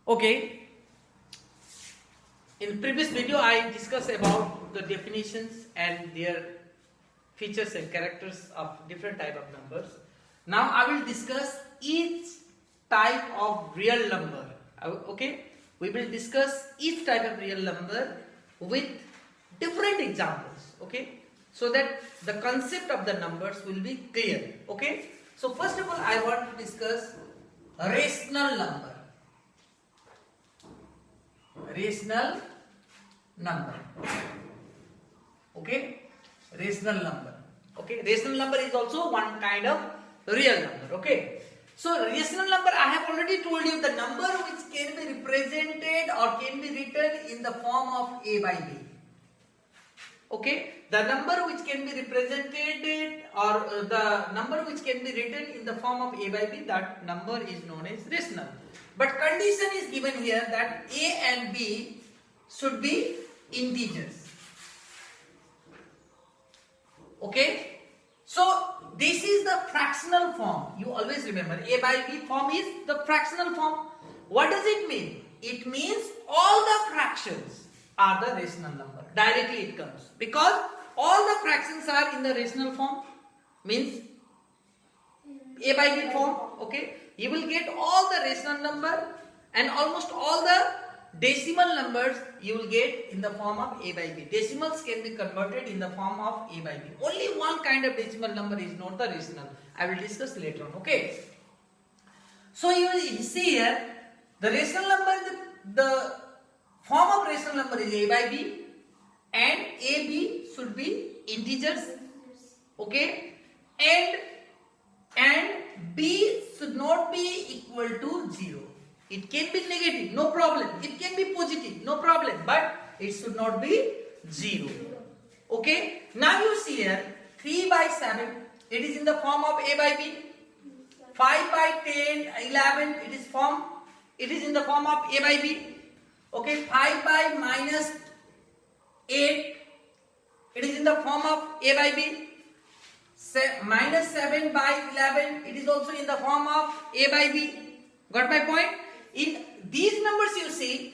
Okay, in previous video I discussed about the definitions and their features and characters of different type of numbers. Now I will discuss each type of real number. Okay, we will discuss each type of real number with different examples. Okay, so that the concept of the numbers will be clear. Okay, so first of all I want to discuss a rational number. Rational number. Okay, rational number. Okay, rational number is also one kind of real number. Okay, so rational number, I have already told you the number which can be represented or can be written in the form of a by b. Okay, the number which can be represented or the number which can be written in the form of a by b, that number is known as rational. But condition is given here that a and b should be integers. Okay, so this is the fractional form. You always remember a by b form is the fractional form. What does it mean? It means all the fractions are the rational number. Directly it comes because all the fractions are in the rational form, means a by b form. Okay, you will get all the rational number and almost all the decimal numbers you will get in the form of a by b. Decimals can be converted in the form of a by b. Only one kind of decimal number is not the rational. I will discuss later on. Okay, so you will see here the rational number, the form of rational number is a by b, and a b should be integers. Okay, and b should not be equal to 0. It can be negative, no problem. It can be positive, no problem. But it should not be 0. Okay, now you see here 3 by 7, it is in the form of a by b. 5 by 10, 11, it is in the form of a by b. Okay, 5 by minus 8, it is in the form of a by b. Minus 7 by 11, it is also in the form of a by b. Got my point? In these numbers you see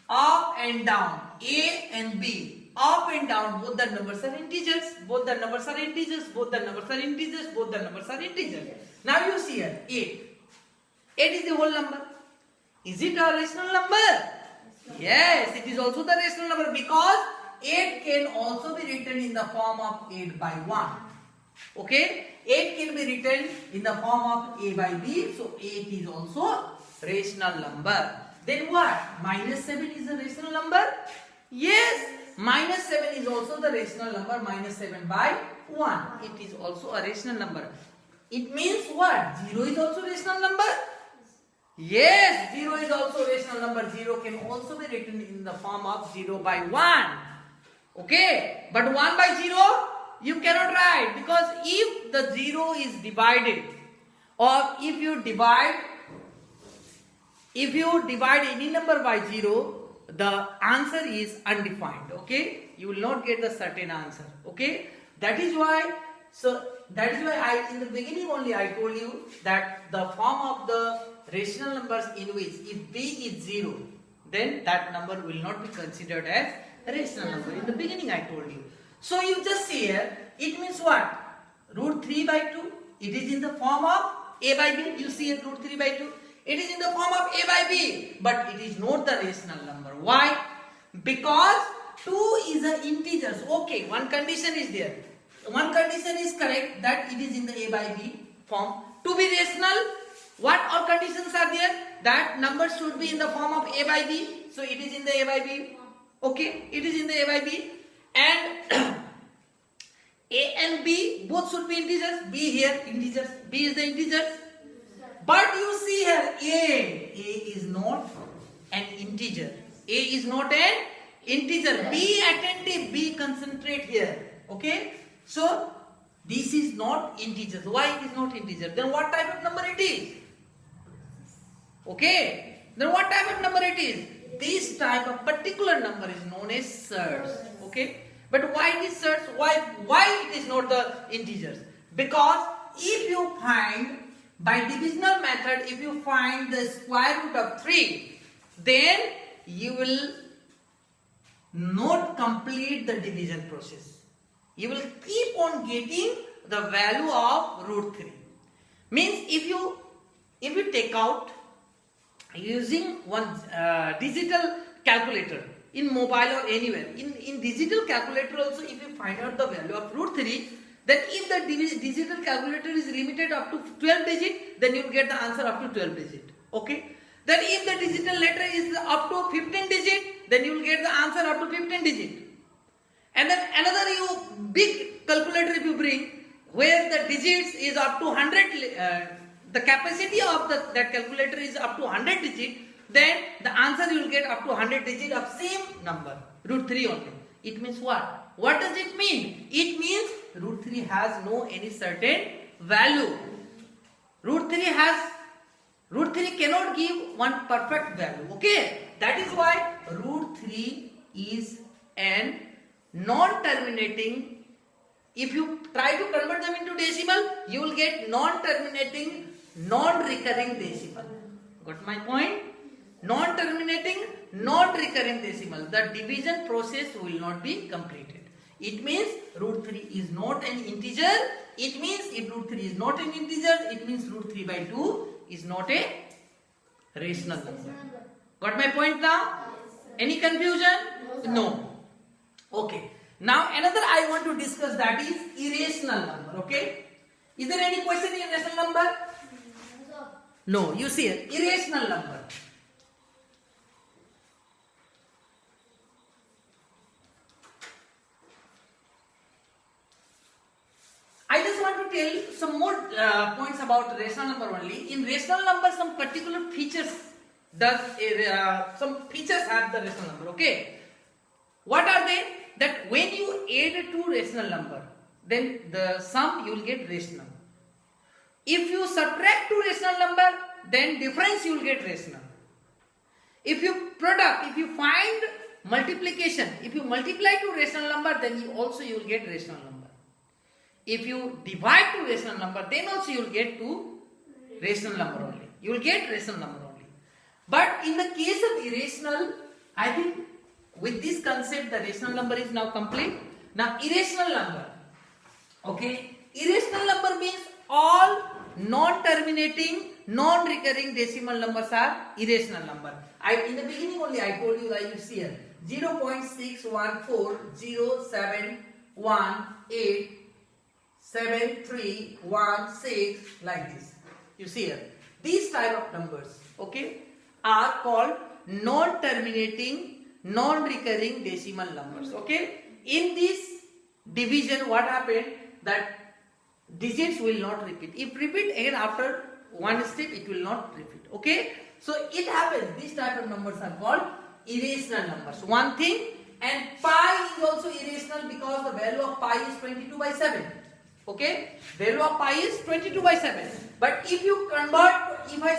up and down, a and b, up and down, both the numbers are integers, both the numbers are integers, both the numbers are integers, both the numbers are integers. Now you see here 8. 8 is the whole number. Is it a rational number? Yes, it is also the rational number because 8 can also be written in the form of 8 by 1. Okay, 8 can be written in the form of a by b, so 8 is also rational number. Then what? Minus 7 is a rational number? Yes, minus 7 is also the rational number, minus 7 by 1. It is also a rational number. It means what? 0 is also rational number? Yes, 0 is also rational number. 0 can also be written in the form of 0 by 1. Okay, but 1 by 0 you cannot write, because if the 0 is divided, or if you divide any number by 0, the answer is undefined. Okay, you will not get the certain answer. Okay, that is why I in the beginning only I told you that the form of the rational numbers in which if b is 0, then that number will not be considered as a rational number. In the beginning I told you. So you just see here, it means what? Root 3 by 2, it is in the form of a by b. You see here root 3 by 2, it is in the form of a by b, but it is not the rational number. Why? Because 2 is an integers. Okay, one condition is there. One condition is correct, that it is in the a by b form. To be rational, what all conditions are there? That number should be in the form of a by b. So it is in the a by b. Okay, it is in the a by b. And a and b both should be integers. B here integers, b is the integers. But you see here a is not an integer. A is not an integer. Be attentive, be concentrate here. Okay, so this is not integer. Why it is not integer? Then what type of number it is? Okay, then what type of number it is? This type of particular number is known as surds. Okay, but why it is surds? Why it is not the integers? Because if you find by divisional method, if you find the square root of 3, then you will not complete the division process. You will keep on getting the value of root 3. Means if you take out using one digital calculator in mobile or anywhere, in digital calculator also, if you find out the value of root 3, then if the digital calculator is limited up to 12 digit, then you will get the answer up to 12 digit. Okay. Then if the digital letter is up to 15 digit, then you will get the answer up to 15 digit. And then another big calculator if you bring, where the digits is up to 100, the capacity of that calculator is up to 100 digit, then the answer you will get up to 100 digit of same number, root 3 only. It means what? What does it mean? It means root 3 has no any certain value. Root 3 cannot give one perfect value. Okay? That is why root 3 is an non-terminating. If you try to convert them into decimal, you will get non-terminating, non-recurring decimal. Got my point? Non-terminating, non-recurring decimal. The division process will not be completed. It means root 3 is not an integer. It means if root 3 is not an integer, it means root 3 by 2 is not a rational number. Got my point now? Any confusion? No. Okay. Now another I want to discuss, that is irrational number. Okay. Is there any question in irrational number? No. You see it. Irrational number. I just want to tell some more points about rational number only. In rational number, some particular features some features have the rational number. Okay. What are they? That when you add two rational number, then the sum you will get rational. If you subtract two rational number, then difference you will get rational. If you find multiplication, if you multiply two rational number, then you will get rational number. If you divide two rational number, then also you will get two rational number only. You will get rational number only. But in the case of irrational, I think with this concept the rational number is now complete. Now irrational number. Okay. Irrational number means all non-terminating, non-recurring decimal numbers are irrational number. In the beginning only I told you that you see here 0.61407187316 like this. You see here. These type of numbers, okay, are called non-terminating, non-recurring decimal numbers. Okay. In this division, what happened? That digits will not repeat. If repeat again after one step, it will not repeat. Okay. So it happens. These type of numbers are called irrational numbers. One thing. And pi is also irrational because the value of pi is 22/7. Okay. Value of pi is 22/7. But if you convert, if I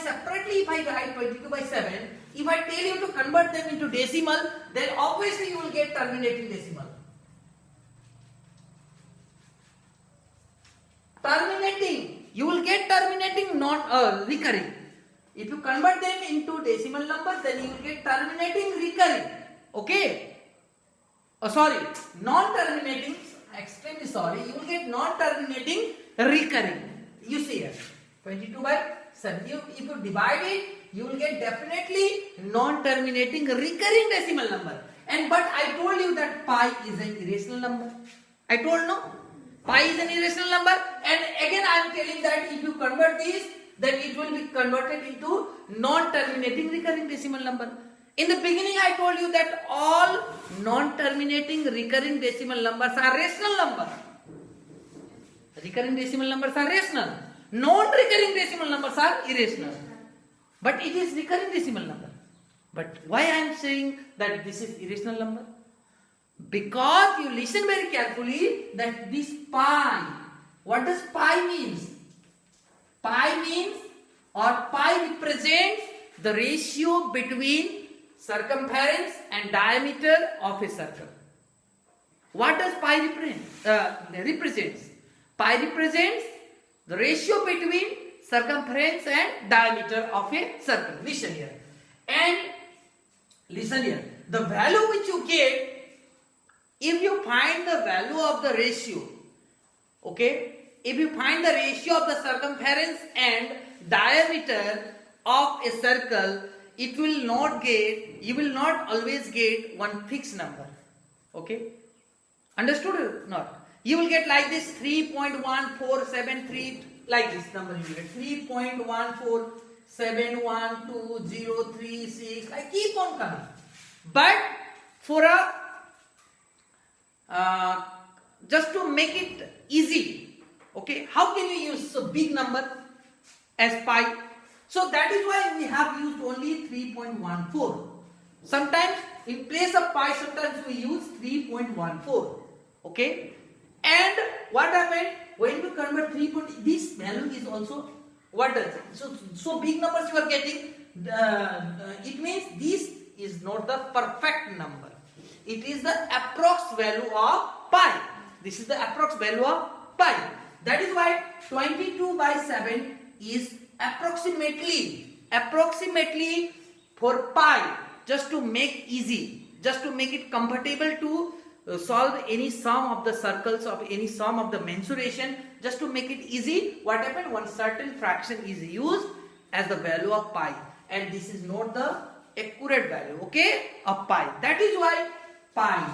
write 22/7, if I tell you to convert them into decimal, then obviously you will get terminating decimal. Terminating, you will get terminating, not recurring. If you convert them into decimal number, then you will get terminating recurring. Okay. Non-terminating, extremely sorry, you will get non-terminating recurring. You see here, 22/7. If you divide it, you will get definitely non-terminating recurring decimal number. But I told you that pi is an irrational number. I told no? Pi is an irrational number. And again I am telling that if you convert this, then it will be converted into non-terminating recurring decimal number. In the beginning I told you that all non-terminating recurring decimal numbers are rational numbers. Recurring decimal numbers are rational. Non-recurring decimal numbers are irrational. But it is recurring decimal number. But why I am saying that this is irrational number? Because you listen very carefully that this pi, what does pi means? Pi means, or pi represents the ratio between circumference and diameter of a circle. What does pi represents? Pi represents the ratio between circumference and diameter of a circle. Listen here. And listen here. The value which you get, if you find the value of the ratio, okay, if you find the ratio of the circumference and diameter of a circle, it will not get, you will not always get one fixed number. Okay, understood or not? You will get like this 3.1473, like this number you will get 3.147120336, I keep on coming. But for a just to make it easy, okay, how can you use a big number as pi? So that is why we have used only 3.14. Sometimes in place of pi, sometimes we use 3.14. Okay, and what happened when we convert 3. This value is also what does it? So big numbers you are getting. It means this is not the perfect number. It is the approx value of pi. This is the approx value of pi. That is why 22/7 is approximately for pi, just to make easy, just to make it comfortable to solve any sum of the circles of any sum of the mensuration, just to make it easy. What happened? One certain fraction is used as the value of pi, and this is not the accurate value, okay, of pi. That is why pi,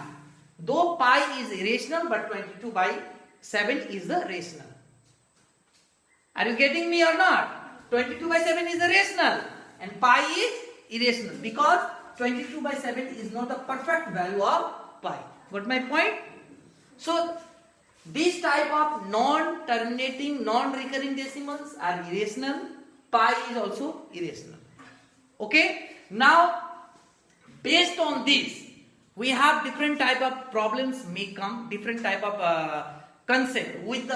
though pi is irrational, but 22/7 is the rational. Are you getting me or not? 22/7 is the rational and pi is irrational, because 22/7 is not the perfect value of pi. Got my point? So this type of non-terminating, non-recurring decimals are irrational. Pi is also irrational. Okay? Now, based on this, we have different type of problems may come, different type of concept. With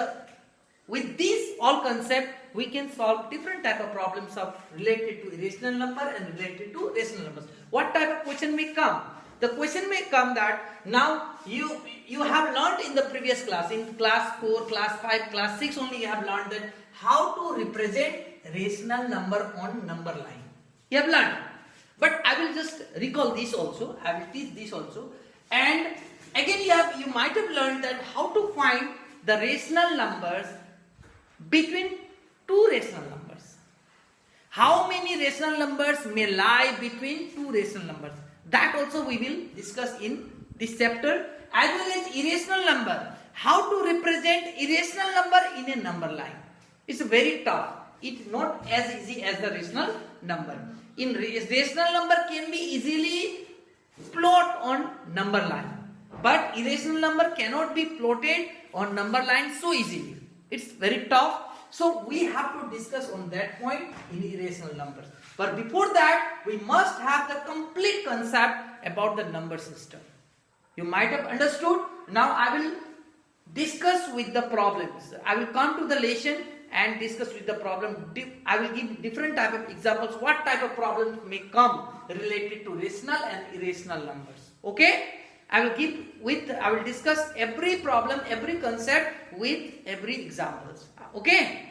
this all concept, we can solve different type of problems of related to irrational number and related to rational numbers. What type of question may come? The question may come that now you have learned in the previous class, in class 4, class 5, class 6 only you have learned that how to represent rational number on number line. You have learned. But I will just recall this also, I will teach this also. And again you might have learned that how to find the rational numbers between two rational numbers. How many rational numbers may lie between two rational numbers? That also we will discuss in this chapter, as well as irrational number. How to represent irrational number in a number line. It's very tough. It's not as easy as the rational number. In rational number can be easily plot on number line, but irrational number cannot be plotted on number line so easily. It's very tough. So we have to discuss on that point in irrational numbers. But before that, we must have the complete concept about the number system. You might have understood. Now I will discuss with the problems. I will come to the lesson and discuss with the problem. I will give different type of examples. What type of problems may come related to rational and irrational numbers. Okay? I will discuss every problem, every concept with every examples. Okay?